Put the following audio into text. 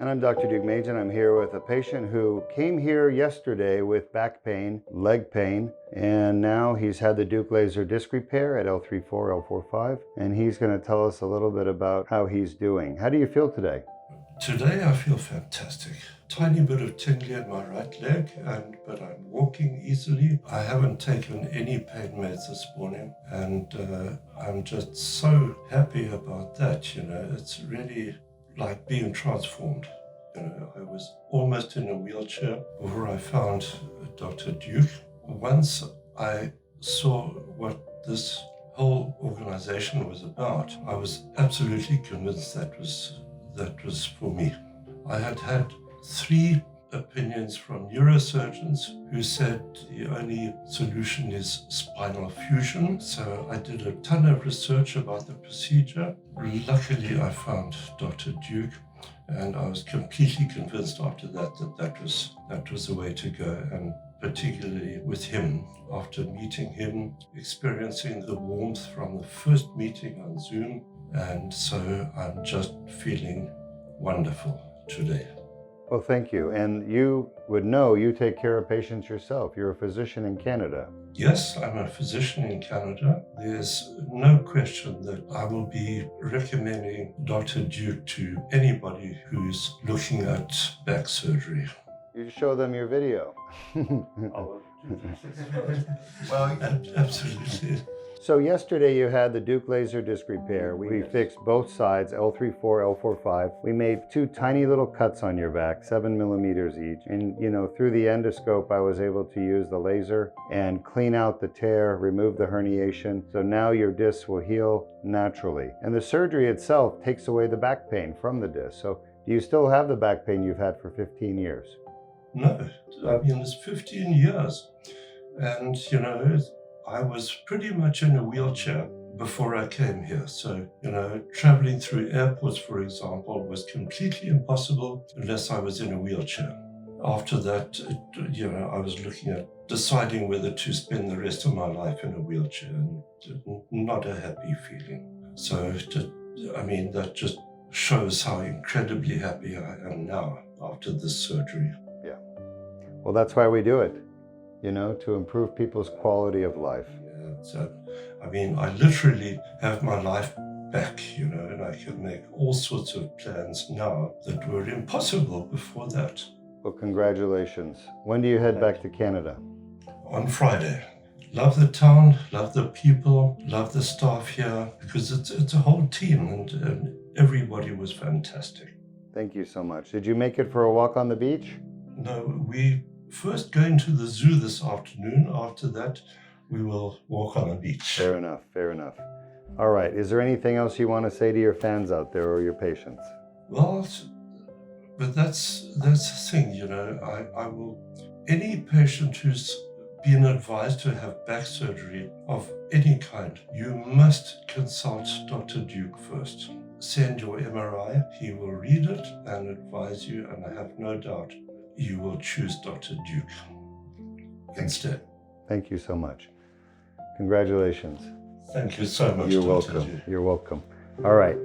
And I'm Dr. Deuk, and I'm here with a patient who came here yesterday with back pain, leg pain, and now he's had the Deuk laser disc repair at L34, L45, and he's going to tell us a little bit about how he's doing. How do you feel today? Today I feel fantastic. Tiny bit of tingling in my right leg, but I'm walking easily. I haven't taken any pain meds this morning, and I'm just so happy about that. It's really like being transformed. I was almost in a wheelchair before I found Dr. Deuk. Once I saw what this whole organization was about, I was absolutely convinced that was for me. I had 3 opinions from neurosurgeons who said the only solution is spinal fusion. So I did a ton of research about the procedure. Luckily, I found Dr. Deuk, and I was completely convinced after that was the way to go. And particularly with him, after meeting him, experiencing the warmth from the first meeting on Zoom. And so I'm just feeling wonderful today. Well, thank you. And you would know you take care of patients yourself. You're a physician in Canada. Yes, I'm a physician in Canada. There's no question that I will be recommending Dr. Deuk to anybody who's looking at back surgery. You show them your video. Well, absolutely. So yesterday you had the Deuk laser disc repair. We fixed both sides, L34, L45. We made 2 tiny little cuts on your back, 7 millimeters each. And through the endoscope, I was able to use the laser and clean out the tear, remove the herniation. So now your disc will heal naturally. And the surgery itself takes away the back pain from the disc. So do you still have the back pain you've had for 15 years? No, it's 15 years. And, I was pretty much in a wheelchair before I came here. So, traveling through airports, for example, was completely impossible unless I was in a wheelchair. After that, I was looking at deciding whether to spend the rest of my life in a wheelchair, and not a happy feeling. So, that just shows how incredibly happy I am now after this surgery. Yeah. Well, that's why we do it. To improve people's quality of life. Yeah, so, I literally have my life back, and I can make all sorts of plans now that were impossible before that. Well, congratulations. When do you head back to Canada? On Friday. Love the town, love the people, love the staff here, because it's a whole team, and everybody was fantastic. Thank you so much. Did you make it for a walk on the beach? No, we first going to the zoo this afternoon. After that, we will walk on the beach. Fair enough, fair enough. All right, is there anything else you want to say to your fans out there or your patients? Well, but that's the thing, I will, any patient who's been advised to have back surgery of any kind, you must consult Dr. Deuk first. Send your MRI, he will read it and advise you, and I have no doubt you will choose Dr. Deuk instead. Thank you so much. Congratulations. Thank you so much. You're welcome. You're welcome. All right.